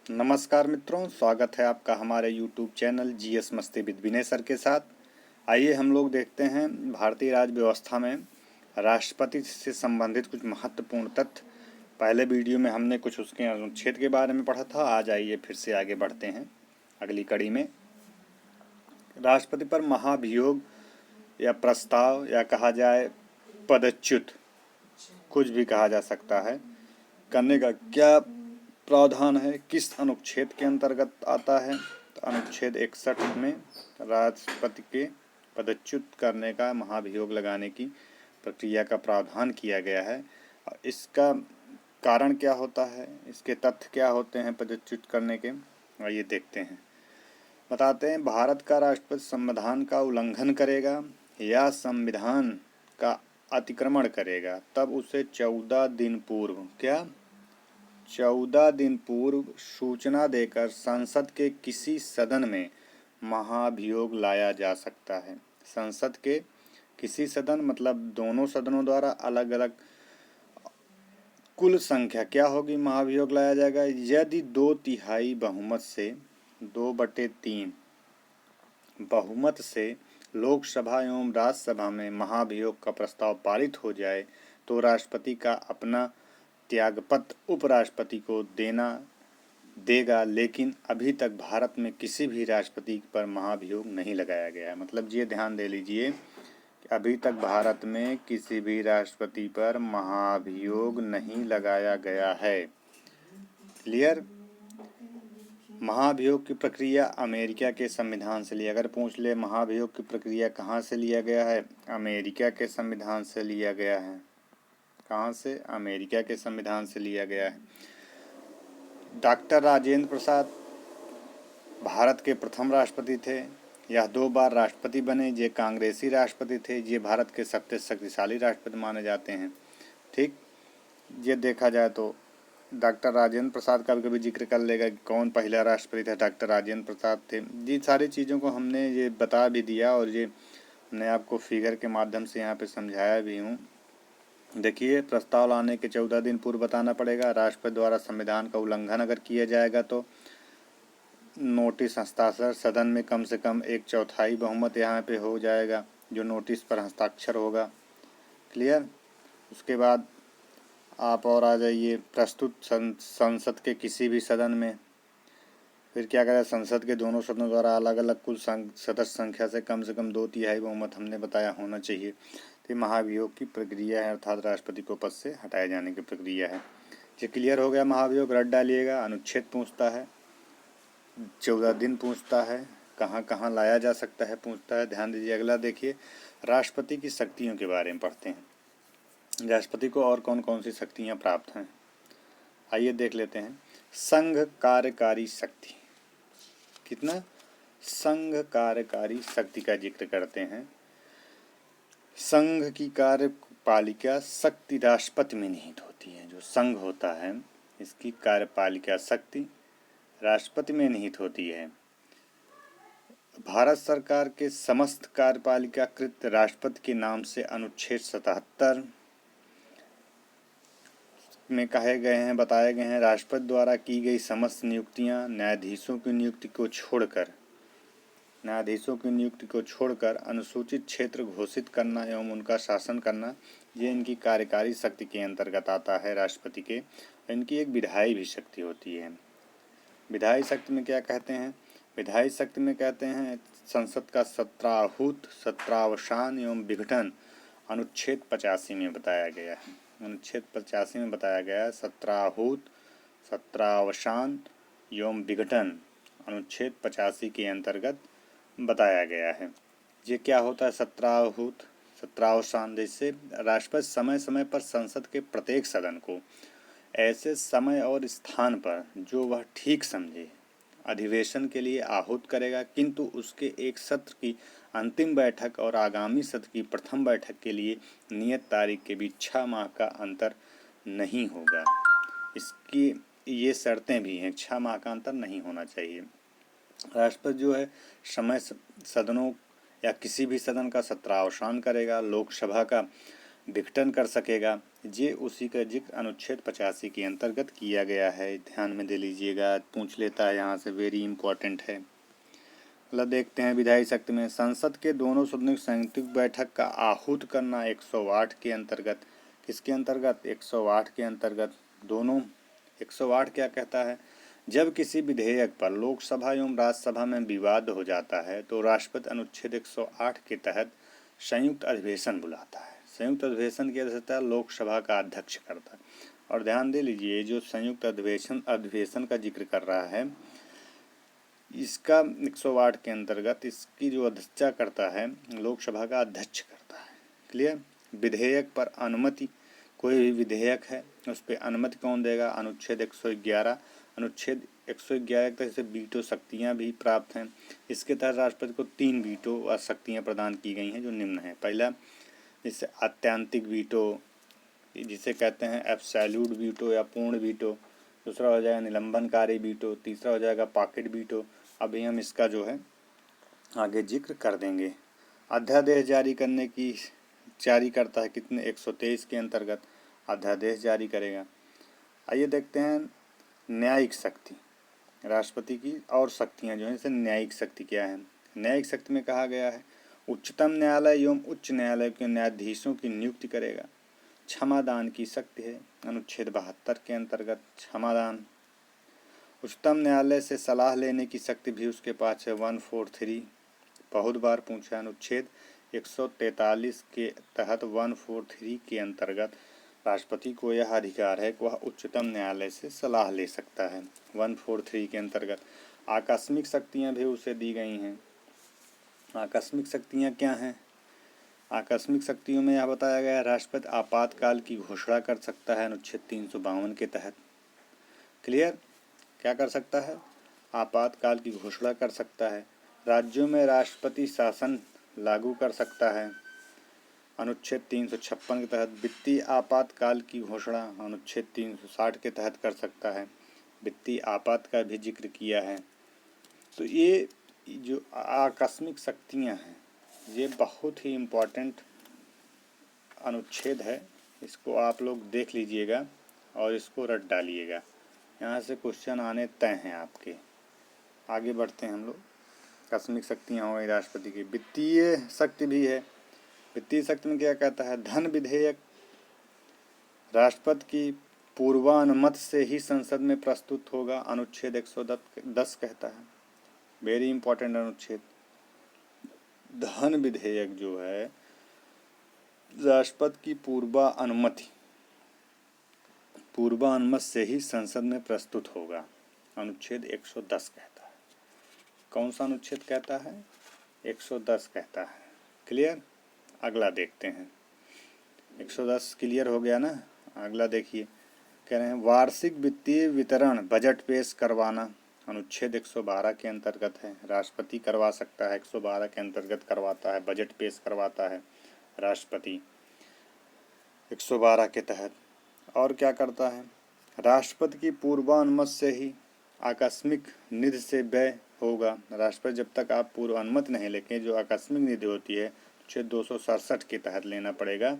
नमस्कार मित्रों, स्वागत है आपका हमारे YouTube चैनल जीएस मस्ती विद विनय सर के साथ। आइए हम लोग देखते हैं भारतीय राज्य व्यवस्था में राष्ट्रपति से संबंधित कुछ महत्वपूर्ण तथ्य। पहले वीडियो में हमने कुछ उसके अनुच्छेद के बारे में पढ़ा था। आज आइए फिर से आगे बढ़ते हैं अगली कड़ी में। राष्ट्रपति पर महाभियोग या प्रस्ताव या कहा जाए पदच्युत, कुछ भी कहा जा सकता है, करने का क्या प्रावधान है, किस अनुच्छेद के अंतर्गत आता है। तो अनुच्छेद 61 में राष्ट्रपति के पदच्युत करने का, महाभियोग लगाने की प्रक्रिया का प्रावधान किया गया है। इसका कारण क्या होता है, इसके तथ्य क्या होते हैं पदच्युत करने के, आइए देखते हैं। बताते हैं, भारत का राष्ट्रपति संविधान का उल्लंघन करेगा या संविधान का अतिक्रमण करेगा तब उसे 14 दिन पूर्व 14 दिन पूर्व सूचना देकर संसद के किसी सदन में महाभियोग लाया जा सकता है। संसद के किसी सदन मतलब दोनों सदनों द्वारा अलग अलग कुल संख्या क्या होगी, महाभियोग लाया जाएगा यदि 2/3 बहुमत से 2/3 बहुमत से लोकसभा एवं राज्यसभा में महाभियोग का प्रस्ताव पारित हो जाए तो राष्ट्रपति का अपना त्यागपत्र उपराष्ट्रपति को देगा। लेकिन अभी तक भारत में किसी भी राष्ट्रपति पर महाभियोग नहीं लगाया गया है। मतलब ये ध्यान दे लीजिए कि अभी तक भारत में किसी भी राष्ट्रपति पर महाभियोग नहीं लगाया गया है। क्लियर। महाभियोग की प्रक्रिया अमेरिका के संविधान से लिया, अगर पूछ ले महाभियोग की प्रक्रिया कहाँ से लिया गया है, अमेरिका के संविधान से लिया गया है। कहाँ से? अमेरिका के संविधान से लिया गया है। डॉक्टर राजेंद्र प्रसाद भारत के प्रथम राष्ट्रपति थे। यह 2 बार राष्ट्रपति बने। ये कांग्रेसी राष्ट्रपति थे। ये भारत के सबसे शक्तिशाली राष्ट्रपति माने जाते हैं। ठीक, ये देखा जाए तो डॉक्टर राजेंद्र प्रसाद का भी कभी जिक्र कर लेगा कि कौन पहला राष्ट्रपति था, डॉक्टर राजेंद्र प्रसाद थे। ये सारी चीज़ों को हमने ये बता भी दिया और ये मैं आपको फिगर के माध्यम से यहाँ पे समझाया भी हूँ। देखिए, प्रस्ताव लाने के 14 दिन पूर्व बताना पड़ेगा। राष्ट्रपति द्वारा संविधान का उल्लंघन अगर किया जाएगा तो नोटिस हस्ताक्षर सदन में कम से कम 1/4 बहुमत यहाँ पे हो जाएगा जो नोटिस पर हस्ताक्षर होगा। क्लियर। उसके बाद आप और आ जाइए प्रस्तुत संसद के किसी भी सदन में। फिर क्या करें, संसद के दोनों सदनों द्वारा अलग अलग कुल सदस्य संख्या से कम 2/3 बहुमत हमने बताया होना चाहिए। तो महाभियोग की प्रक्रिया है, अर्थात राष्ट्रपति को पद से हटाए जाने की प्रक्रिया है। ये क्लियर हो गया। महाभियोग रट डालिएगा। अनुच्छेद पूछता है, 14 दिन पूछता है, कहाँ कहाँ लाया जा सकता है पूछता है। ध्यान दीजिए। अगला देखिए, राष्ट्रपति की शक्तियों के बारे में पढ़ते हैं। राष्ट्रपति को और कौन कौन सी शक्तियाँ प्राप्त हैं, आइए देख लेते हैं। संघ कार्यकारी शक्ति, कितना? संघ कार्यकारी शक्ति का जिक्र करते हैं। संघ की कार्यपालिका शक्ति राष्ट्रपति में निहित होती है। जो संघ होता है इसकी कार्यपालिका शक्ति राष्ट्रपति में निहित होती है। भारत सरकार के समस्त कार्यपालिका कृत राष्ट्रपति के नाम से अनुच्छेद 77 में कहे गए हैं, बताए गए हैं। राष्ट्रपति द्वारा की गई समस्त नियुक्तियां न्यायाधीशों की नियुक्ति को छोड़कर अनुसूचित क्षेत्र घोषित करना एवं उनका शासन करना, ये इनकी कार्यकारी शक्ति के अंतर्गत आता है राष्ट्रपति के। इनकी एक विधायी भी शक्ति होती है। विधायी शक्ति में क्या कहते हैं? विधायी शक्ति में कहते हैं संसद का सत्राहूत, सत्रावसान एवं विघटन अनुच्छेद 85 में बताया गया है। अनुच्छेद 85 में बताया गया है सत्राहूत, सत्रावसान एवं विघटन अनुच्छेद 85 के अंतर्गत बताया गया है। ये क्या होता है? सत्राहूत, सत्रावसान, जैसे राष्ट्रपति समय समय पर संसद के प्रत्येक सदन को ऐसे समय और स्थान पर जो वह ठीक समझे अधिवेशन के लिए आहूत करेगा, किंतु उसके एक सत्र की अंतिम बैठक और आगामी सत्र की प्रथम बैठक के लिए नियत तारीख के बीच 6 माह का अंतर नहीं होगा। इसकी ये शर्तें भी हैं, 6 माह का अंतर नहीं होना चाहिए। राष्ट्रपति जो है समय सदनों या किसी भी सदन का सत्रावसान करेगा। लोकसभा का विघटन कर सकेगा। ये उसी का जिक्र अनुच्छेद 85 के अंतर्गत किया गया है। ध्यान में दे लीजिएगा, पूछ लेता है यहाँ से, वेरी इंपॉर्टेंट है। अगला देखते हैं विधायी शक्ति में, संसद के दोनों सदनों की संयुक्त बैठक का आहूत करना 108 के अंतर्गत। किसके अंतर्गत? 108 के अंतर्गत। दोनों 108 क्या कहता है? जब किसी विधेयक पर लोकसभा एवं राज्यसभा में विवाद हो जाता है तो राष्ट्रपति अनुच्छेद 108 के तहत संयुक्त अधिवेशन बुलाता है। संयुक्त अधिवेशन की अध्यक्षता लोकसभा का अध्यक्ष करता है। और ध्यान दे लीजिए, जो संयुक्त अधिवेशन का जिक्र कर रहा है, इसका 108 के अंतर्गत इसकी जो अध्यक्षता करता है लोकसभा का अध्यक्ष करता है। क्लियर? विधेयक पर अनुमति, कोई भी विधेयक है उस पर अनुमति कौन देगा? अनुच्छेद 111। अनुच्छेद 111 तक से वीटो शक्तियाँ भी प्राप्त हैं। इसके तहत राष्ट्रपति को 3 वीटो शक्तियाँ प्रदान की गई हैं जो निम्न है। पहला, जिसे आत्यंतिक वीटो जिसे कहते हैं एब्सोल्यूट वीटो या पूर्ण वीटो। दूसरा हो जाएगा निलंबनकारी वीटो। तीसरा हो जाएगा पॉकेट वीटो। अभी हम इसका जो है आगे जिक्र कर देंगे। अध्यादेश जारी करता है कितने? 123 के अंतर्गत अध्यादेश जारी करेगा। आइए देखते हैं न्यायिक शक्ति, राष्ट्रपति की और शक्तियां जो हैं, जैसे न्यायिक शक्ति क्या है। न्यायिक शक्ति में कहा गया है उच्चतम न्यायालय एवं उच्च न्यायालय के न्यायाधीशों की नियुक्ति करेगा। क्षमादान की शक्ति है अनुच्छेद 72 के अंतर्गत, क्षमादान। उच्चतम न्यायालय से सलाह लेने की शक्ति भी उसके पास है, 143 बहुत बार पूछा। अनुच्छेद 143 के तहत 143 के अंतर्गत राष्ट्रपति को यह अधिकार है कि वह उच्चतम न्यायालय से सलाह ले सकता है। 143 के अंतर्गत आकस्मिक शक्तियां भी उसे दी गई हैं। आकस्मिक शक्तियां क्या हैं? आकस्मिक शक्तियों में यह बताया गया है राष्ट्रपति आपातकाल की घोषणा कर सकता है अनुच्छेद 352 के तहत। क्लियर? क्या कर सकता है? आपातकाल की घोषणा कर सकता है। राज्यों में राष्ट्रपति शासन लागू कर सकता है अनुच्छेद 356 के तहत। वित्तीय आपातकाल की घोषणा अनुच्छेद 360 के तहत कर सकता है। वित्तीय आपात का भी जिक्र किया है। तो ये जो आकस्मिक शक्तियां हैं ये बहुत ही इम्पोर्टेंट अनुच्छेद है। इसको आप लोग देख लीजिएगा और इसको रट डालिएगा, यहाँ से क्वेश्चन आने तय हैं आपके। आगे बढ़ते हैं हम लोग। आकस्मिक शक्तियाँ हो गई राष्ट्रपति की। वित्तीय शक्ति भी है। वित्तीय शक्ति में क्या कहता है? धन विधेयक राष्ट्रपति की पूर्वानुमति से ही संसद में प्रस्तुत होगा, अनुच्छेद 110 कहता है। वेरी इंपॉर्टेंट अनुच्छेद। धन विधेयक जो है राष्ट्रपति की पूर्वानुमति से ही संसद में प्रस्तुत होगा, अनुच्छेद 110 कहता है। कौन सा अनुच्छेद कहता है? 110 कहता है। क्लियर? अगला देखते हैं। 110 क्लियर हो गया ना? अगला देखिए, कह रहे हैं वार्षिक वित्तीय वितरण बजट पेश करवाना, अनुच्छेद 112 के अंतर्गत है। राष्ट्रपति करवा सकता है, 112 के अंतर्गत करवाता है, बजट पेश करवाता है राष्ट्रपति 112 के तहत। और क्या करता है? राष्ट्रपति की पूर्वानुमति से ही आकस्मिक निधि से व्यय होगा। राष्ट्रपति जब तक आप पूर्व अनुमति नहीं लेंगे, जो आकस्मिक निधि होती है 267 के तहत लेना पड़ेगा।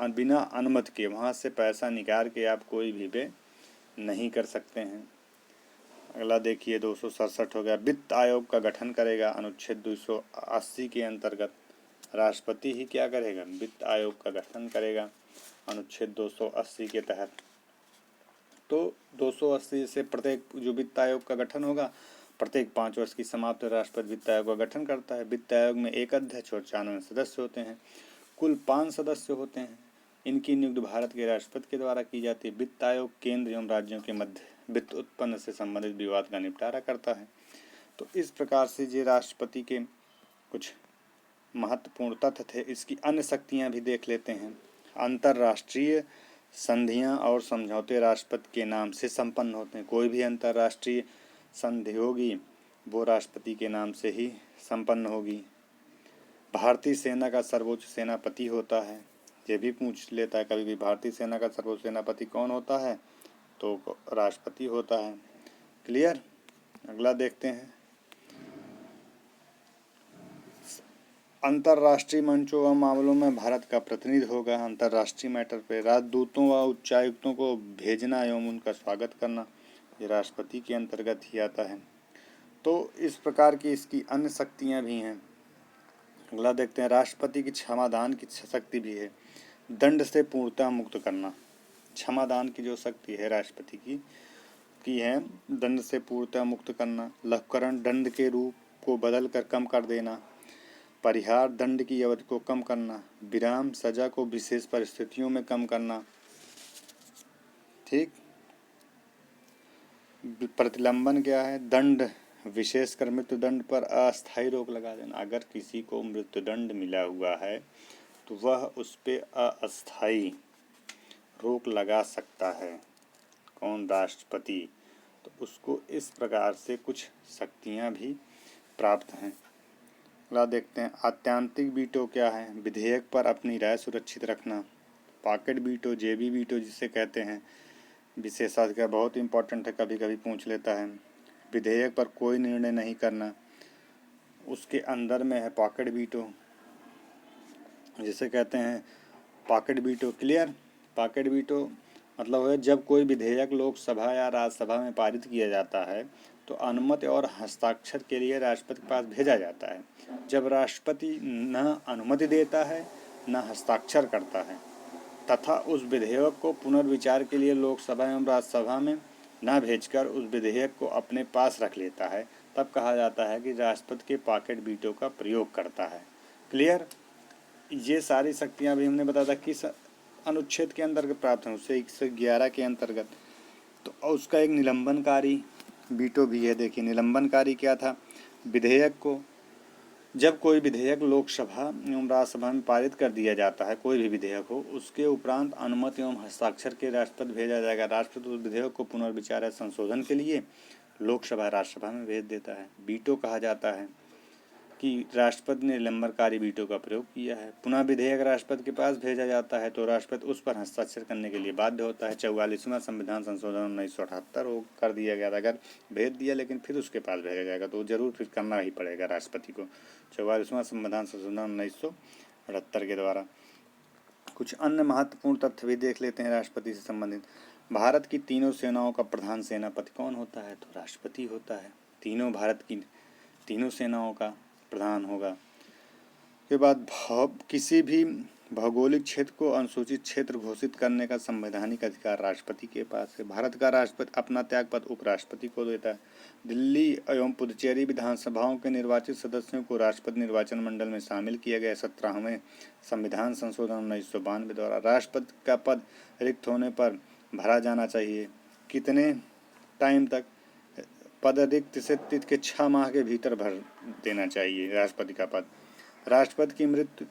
बिना अनुमति के वहाँ से पैसा निकाल के आप कोई भी व्यय नहीं कर सकते हैं। अगला देखिए 267 हो गया। वित्त आयोग का गठन करेगा, अनुच्छेद 280 के अंतर्गत। राष्ट्रपति ही क्या करेगा? वित्त आयोग का गठन करेगा, अनुच्छेद 280 के तहत। तो 280 से प्रत्येक जो वित्त आयोग का गठन होगा, प्रत्येक 5 वर्ष की समाप्ति राष्ट्रपति वित्त आयोग का गठन करता है। वित्त आयोग में एक अध्यक्ष और 94 सदस्य होते हैं। कुल 5 सदस्य होते हैं। इनकी नियुक्ति भारत के राष्ट्रपति के द्वारा की जाती है। वित्त आयोग केंद्र एवं राज्यों के मध्य वित्त उत्पन्न से संबंधित विवाद का निपटारा करता है। तो इस प्रकार से ये राष्ट्रपति के कुछ महत्वपूर्ण तथ्य थे। इसकी अन्य शक्तियाँ भी देख लेते हैं। अंतर्राष्ट्रीय संधियाँ और समझौते राष्ट्रपति के नाम से संपन्न होते हैं। कोई भी अंतर्राष्ट्रीय संधि होगी वो राष्ट्रपति के नाम से ही संपन्न होगी। भारतीय सेना का सर्वोच्च सेनापति होता है। ये भी पूछ लेता है कभी भी, भारतीय सेना का सर्वोच्च सेनापति कौन होता है? तो राष्ट्रपति होता है। क्लियर? अगला देखते हैं। अंतर्राष्ट्रीय मंचों व मामलों में भारत का प्रतिनिधि होगा। अंतर्राष्ट्रीय मैटर पे राजदूतों व उच्चायुक्तों को भेजना एवं उनका स्वागत करना, ये राष्ट्रपति के अंतर्गत ही आता है। तो इस प्रकार की इसकी अन्य शक्तियाँ भी हैं। अगला देखते हैं, राष्ट्रपति की क्षमादान की शक्ति भी है। दंड से पूर्णतः मुक्त करना, क्षमादान की जो शक्ति है राष्ट्रपति की है, दंड से पूर्णतः मुक्त करना। लघुकरण, दंड के रूप को बदल कर कम कर देना। परिहार, दंड की अवधि को कम करना। विराम, सजा को विशेष परिस्थितियों में कम करना। ठीक। प्रतिलंबन क्या है? दंड, विशेषकर मृत्युदंड पर अस्थायी रोक लगा देना। अगर किसी को मृत्युदंड मिला हुआ है तो वह उस पे अस्थायी रोक लगा सकता है। कौन? राष्ट्रपति। तो उसको इस प्रकार से कुछ शक्तियां भी प्राप्त हैं। अगला देखते हैं, आत्यांतिक वीटो क्या है? विधेयक पर अपनी राय सुरक्षित रखना। पॉकेट वीटो, जेबी वीटो जिसे कहते हैं, विशेषाधिकार बहुत इंपॉर्टेंट है, कभी कभी पूछ लेता है। विधेयक पर कोई निर्णय नहीं करना, उसके अंदर में है पॉकेट वीटो जिसे कहते हैं pocket veto. Clear? Pocket veto मतलब है जब कोई विधेयक लोकसभा या राज्यसभा में पारित किया जाता है तो अनुमति और हस्ताक्षर के लिए राष्ट्रपति के पास भेजा जाता है। जब राष्ट्रपति न अनुमति देता है न हस्ताक्षर करता है तथा उस विधेयक को पुनर्विचार के लिए लोकसभा एवं राज्यसभा में न भेजकर उस विधेयक को अपने पास रख लेता है, तब कहा जाता है कि राष्ट्रपति के पॉकेट वीटो का प्रयोग करता है। क्लियर? ये सारी शक्तियां भी हमने बताया था किस अनुच्छेद के अंतर्गत प्राप्त हैं, उससे 111 के अंतर्गत। तो उसका एक निलंबनकारी वीटो भी है। देखिए, निलंबनकारी क्या था? विधेयक को, जब कोई विधेयक लोकसभा एवं राज्यसभा में पारित कर दिया जाता है, कोई भी विधेयक हो, उसके उपरांत अनुमति एवं हस्ताक्षर के राष्ट्रपति भेजा जाएगा। राष्ट्रपति उस विधेयक को पुनर्विचार या संशोधन के लिए लोकसभा राज्यसभा में भेज देता है। वीटो कहा जाता है कि राष्ट्रपति ने निलंबनकारी वीटो का प्रयोग किया है। पुनः विधेयक राष्ट्रपति के पास भेजा जाता है तो राष्ट्रपति उस पर हस्ताक्षर करने के लिए बाध्य होता है। 44वां संविधान संशोधन 1978 वो कर दिया गया था। अगर भेज दिया लेकिन फिर उसके पास भेजा जाएगा तो जरूर फिर करना ही पड़ेगा राष्ट्रपति को। 44वां संविधान संशोधन 1978 के द्वारा। कुछ अन्य महत्वपूर्ण तथ्य भी देख लेते हैं राष्ट्रपति से संबंधित। भारत की तीनों सेनाओं का प्रधान सेनापति कौन होता है? तो राष्ट्रपति होता है। भारत की तीनों सेनाओं का प्रधान होगा। के बाद किसी भी भौगोलिक क्षेत्र को अनुसूचित क्षेत्र घोषित करने का संवैधानिक अधिकार राष्ट्रपति के पास है। भारत का राष्ट्रपति अपना त्यागपत्र उपराष्ट्रपति को देता है। दिल्ली एवं पुदुचेरी विधानसभाओं के निर्वाचित सदस्यों को राष्ट्रपति निर्वाचन मंडल में शामिल किया गया। 17वें संविधान संशोधन 1992 द्वारा राष्ट्रपति का पद रिक्त होने पर भरा जाना चाहिए। कितने टाइम तक? पद रिक्त से 6 माह के भीतर भर देना चाहिए राष्ट्रपति का पद। राष्ट्रपति की मृत्यु,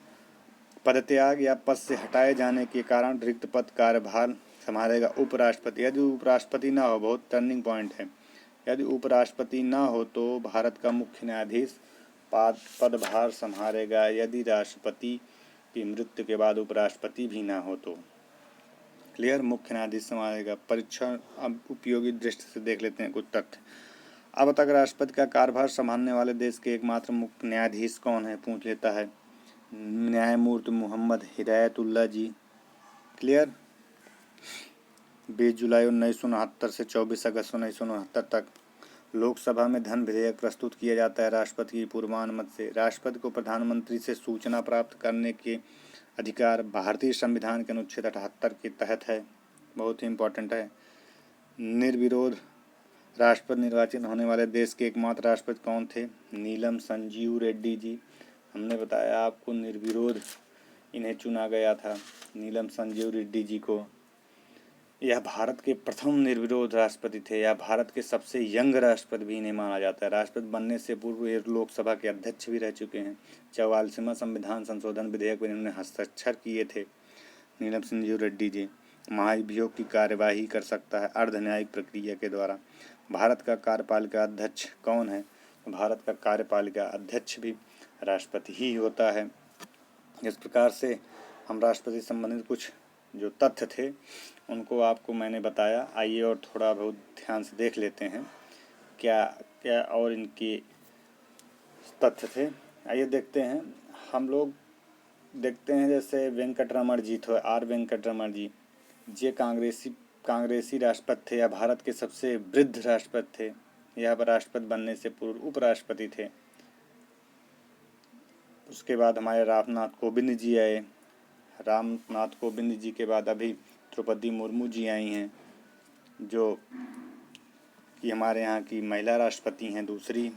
पदत्याग या पद से हटाए जाने के कारण रिक्त पद कार्यभार संभालेगा उपराष्ट्रपति। यदि उपराष्ट्रपति ना हो, बहुत टर्निंग पॉइंट है, यदि उपराष्ट्रपति ना हो तो भारत का मुख्य न्यायाधीश पदभार संभालेगा। यदि राष्ट्रपति की मृत्यु के बाद उपराष्ट्रपति भी ना हो तो। क्लियर? मुख्य न्यायाधीश संभालेगा। परीक्षण अब उपयोगी दृष्टि से देख लेते हैं कुछ तथ्य। अब तक राष्ट्रपति का कार्यभार संभालने वाले देश के एकमात्र मुख्य न्यायाधीश कौन है? पूछ लेता है। न्यायमूर्ति मोहम्मद हिदायतुल्लाह जी। क्लियर? 20 जुलाई 1969 से 24 अगस्त 1969 तक लोकसभा में धन विधेयक प्रस्तुत किया जाता है राष्ट्रपति की पूर्वानुमति से। राष्ट्रपति को प्रधानमंत्री से सूचना प्राप्त करने के अधिकार भारतीय संविधान के अनुच्छेद 78 के तहत है। बहुत ही इम्पोर्टेंट है। निर्विरोध राष्ट्रपति निर्वाचित होने वाले देश के एकमात्र राष्ट्रपति कौन थे? नीलम संजीव रेड्डी जी। हमने बताया आपको निर्विरोध इन्हें चुना गया था, नीलम संजीव रेड्डी जी को। यह भारत के प्रथम निर्विरोध राष्ट्रपति थे। यह भारत के सबसे यंग राष्ट्रपति भी इन्हें माना जाता है। राष्ट्रपति बनने से पूर्व ये लोकसभा के अध्यक्ष भी रह चुके हैं। 44वां संविधान संशोधन विधेयक में इन्होंने हस्ताक्षर किए थे नीलम संजीव रेड्डी जी। महाभियोग की कार्यवाही कर सकता है अर्धन्यायिक प्रक्रिया के द्वारा। भारत का कार्यपालिका अध्यक्ष कौन है? भारत का कार्यपालिका अध्यक्ष भी राष्ट्रपति ही होता है। इस प्रकार से हम राष्ट्रपति से संबंधित कुछ जो तथ्य थे उनको आपको मैंने बताया। आइए और थोड़ा बहुत ध्यान से देख लेते हैं क्या क्या और इनके तथ्य थे। आइए देखते हैं। हम लोग देखते हैं जैसे वेंकटरमण जी थे, आर वेंकटरमण जी, ये कांग्रेसी राष्ट्रपति थे या भारत के सबसे वृद्ध राष्ट्रपति थे। यहाँ पर राष्ट्रपति बनने से पूर्व उपराष्ट्रपति थे। उसके बाद हमारे रामनाथ कोविंद जी आए। रामनाथ कोविंद जी के बाद अभी द्रौपदी मुर्मू जी आई हैं, जो कि हमारे यहाँ की महिला राष्ट्रपति हैं दूसरी।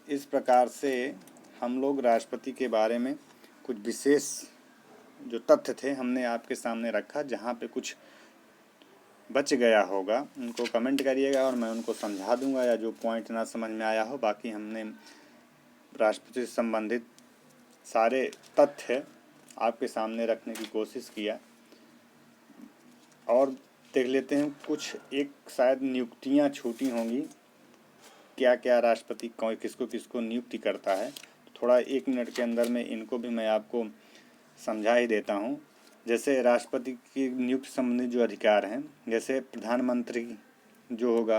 इस प्रकार से हम लोग राष्ट्रपति के बारे में कुछ विशेष जो तथ्य थे हमने आपके सामने रखा। जहाँ पे कुछ बच गया होगा उनको कमेंट करिएगा और मैं उनको समझा दूंगा, या जो पॉइंट ना समझ में आया हो। बाकी हमने राष्ट्रपति से संबंधित सारे तथ्य आपके सामने रखने की कोशिश किया। और देख लेते हैं कुछ एक शायद नियुक्तियां छूटी होंगी, क्या क्या राष्ट्रपति किसको किसको नियुक्ति करता है। थोड़ा 1 मिनट के अंदर में इनको भी मैं आपको समझा ही देता हूँ। जैसे राष्ट्रपति की नियुक्ति संबंधित जो अधिकार हैं, जैसे प्रधानमंत्री जो होगा,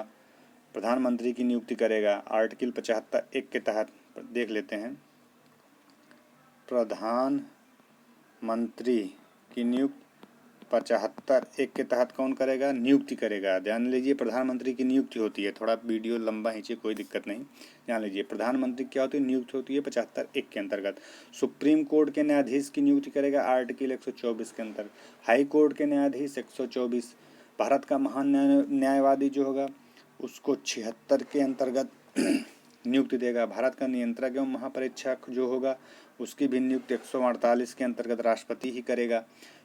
प्रधानमंत्री की नियुक्ति करेगा आर्टिकल 75(1) के तहत। देख लेते हैं, प्रधानमंत्री की नियुक्ति 75(1) के तहत कौन करेगा? नियुक्ति करेगा। ध्यान लीजिए, प्रधानमंत्री की नियुक्ति होती है। थोड़ा वीडियो लंबा खींचिए, कोई दिक्कत नहीं। ध्यान लीजिए, प्रधानमंत्री क्या होती है? नियुक्ति होती है 75(1) के अंतर्गत। सुप्रीम कोर्ट के न्यायाधीश की नियुक्ति करेगा आर्टिकल 124 के अंतर्गत। हाई कोर्ट के न्यायाधीश 124। भारत का महान न्यायवादी जो होगा उसको 76 के अंतर्गत नियुक्ति देगा। भारत का नियंत्रक एवं महापरीक्षक जो होगा उसकी भी नियुक्ति 148 के अंतर्गत राष्ट्रपति ही करेगा।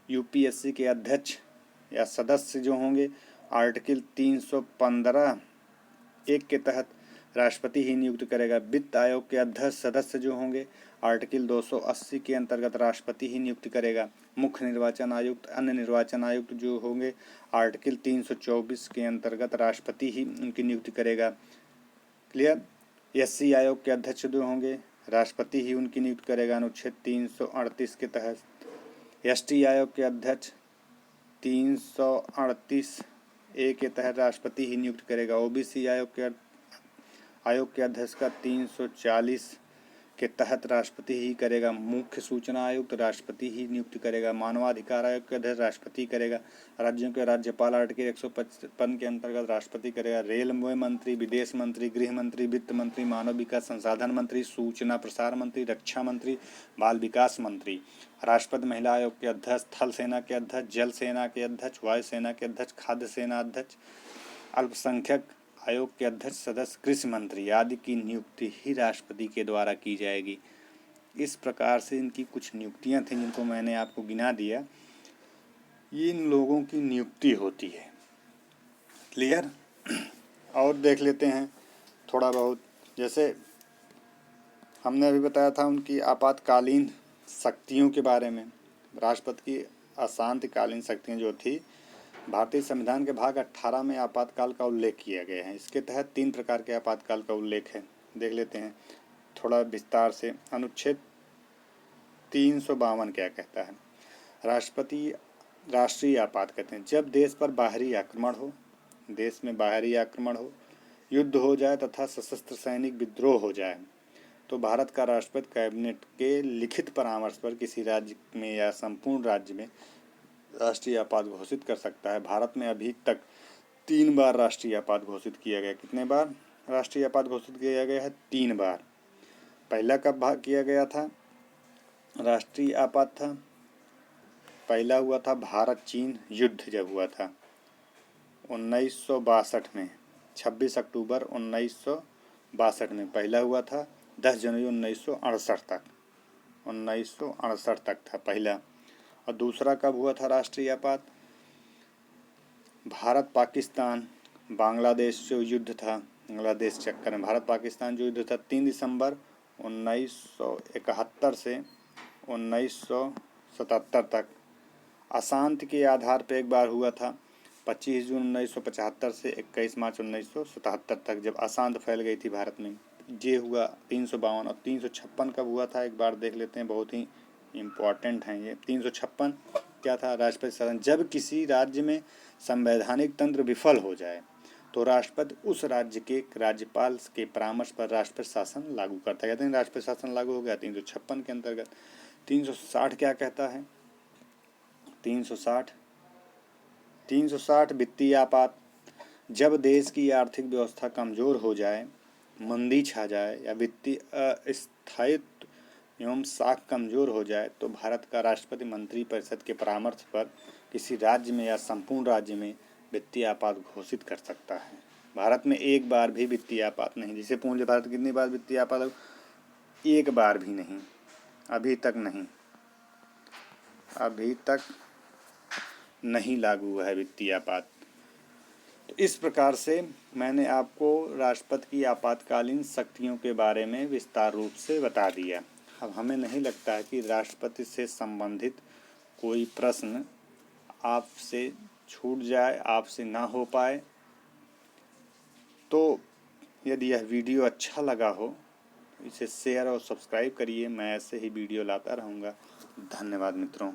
यूपीएससी के अध्यक्ष या सदस्य जो होंगे आर्टिकल 315(1) के तहत राष्ट्रपति ही नियुक्त करेगा। वित्त आयोग के अध्यक्ष सदस्य जो होंगे आर्टिकल 280 के अंतर्गत राष्ट्रपति ही नियुक्त करेगा। मुख्य निर्वाचन आयुक्त, अन्य निर्वाचन आयुक्त जो होंगे आर्टिकल 324 के अंतर्गत राष्ट्रपति ही उनकी नियुक्ति करेगा। क्लियर? एससी आयोग के अध्यक्ष जो होंगे राष्ट्रपति ही उनकी नियुक्त करेगा अनुच्छेद 338 के तहत। एसटी आयोग के अध्यक्ष 338(a) के तहत राष्ट्रपति ही नियुक्त करेगा। ओबीसी आयोग के अध्यक्ष का 340 के तहत राष्ट्रपति ही करेगा। मुख्य सूचना आयुक्त राष्ट्रपति ही नियुक्त करेगा। मानवाधिकार आयोग के अध्यक्ष राष्ट्रपति करेगा। राज्यों के राज्यपाल आर्टिकल 155 के अंतर्गत राष्ट्रपति करेगा। रेलवे मंत्री, विदेश मंत्री, गृह मंत्री, वित्त मंत्री, मानव विकास संसाधन मंत्री, सूचना प्रसारण मंत्री, रक्षा मंत्री, बाल विकास मंत्री। राष्ट्रपति महिला आयोग के अध्यक्ष, थल सेना के अध्यक्ष, जल सेना के अध्यक्ष, वायु सेना के अध्यक्ष, खाद्य सेना अध्यक्ष, अल्पसंख्यक आयोग के अध्यक्ष, सदस्य, कृषि मंत्री आदि की नियुक्ति ही राष्ट्रपति के द्वारा की जाएगी। इस प्रकार से इनकी कुछ नियुक्तियां थीं जिनको मैंने आपको गिना दिया। ये इन लोगों की नियुक्ति होती है। क्लियर? और देख लेते हैं थोड़ा बहुत, जैसे हमने अभी बताया था उनकी आपातकालीन शक्तियों के बारे में। राष्ट्रपति की अशांतिकालीन शक्तियाँ जो थी, भारतीय संविधान के भाग 18 में आपातकाल का उल्लेख किया गया है। इसके तहत 3 प्रकार के आपातकाल का उल्लेख है। देख लेते हैं थोड़ा विस्तार से। अनुच्छेद 352 क्या कहता है? राष्ट्रीय आपात कहते हैं जब देश पर बाहरी आक्रमण हो, देश में बाहरी आक्रमण हो, युद्ध हो जाए तथा सशस्त्र सैनिक विद्रोह हो जाए तो भारत का राष्ट्रपति कैबिनेट के लिखित परामर्श पर किसी राज्य में या संपूर्ण राज्य में राष्ट्रीय आपात घोषित कर सकता है। भारत में अभी तक 3 बार राष्ट्रीय आपात घोषित किया गया। कितने बार राष्ट्रीय आपात घोषित किया गया है? 3 बार। पहला कब किया गया था राष्ट्रीय आपात था? पहला हुआ था भारत चीन युद्ध जब हुआ था 1962 में, 26 अक्टूबर 1962 में पहला हुआ था। 10 जनवरी 1968 तक था पहला। और दूसरा कब हुआ था राष्ट्रीय आपात? भारत पाकिस्तान बांग्लादेश जो युद्ध था, बांग्लादेश चक्कर में भारत पाकिस्तान जो युद्ध था 3 दिसंबर 1971 से 1977 तक। अशांति के आधार पर एक बार हुआ था 25 जून 1975 से 21 मार्च 1977 तक, जब अशांति फैल गई थी भारत में। ये हुआ 352। और 356 कब हुआ था? एक बार देख लेते हैं, बहुत ही इम्पॉर्टेंट हैं ये। 356 क्या था? राष्ट्रपति शासन। जब किसी राज्य में संवैधानिक तंत्र विफल हो जाए तो तो राष्ट्रपति उस राज्य के राज्यपाल के परामर्श पर राष्ट्रपति शासन लागू करता है। कहते हैं राष्ट्रपति शासन लागू हो गया 356 के अंतर्गत। 360 क्या कहता है? 360 वित्तीय आपात। जब देश की आर्थिक व्यवस्था कमजोर हो जाए, मंदी छा जाए या वित्तीय अस्थायित्व एवं साख कमजोर हो जाए तो भारत का राष्ट्रपति मंत्रिपरिषद के परामर्श पर किसी राज्य में या संपूर्ण राज्य में वित्तीय आपात घोषित कर सकता है। भारत में एक बार भी वित्तीय आपात नहीं। जिसे पूछ ले भारत कितनी बार वित्तीय आपात? एक बार भी नहीं, अभी तक नहीं लागू हुआ है वित्तीय आपात। तो इस प्रकार से मैंने आपको राष्ट्रपति की आपातकालीन शक्तियों के बारे में विस्तार रूप से बता दिया। अब हमें नहीं लगता है कि राष्ट्रपति से संबंधित कोई प्रश्न आपसे छूट जाए, आपसे ना हो पाए। तो यदि यह वीडियो अच्छा लगा हो इसे शेयर और सब्सक्राइब करिए। मैं ऐसे ही वीडियो लाता रहूँगा। धन्यवाद मित्रों।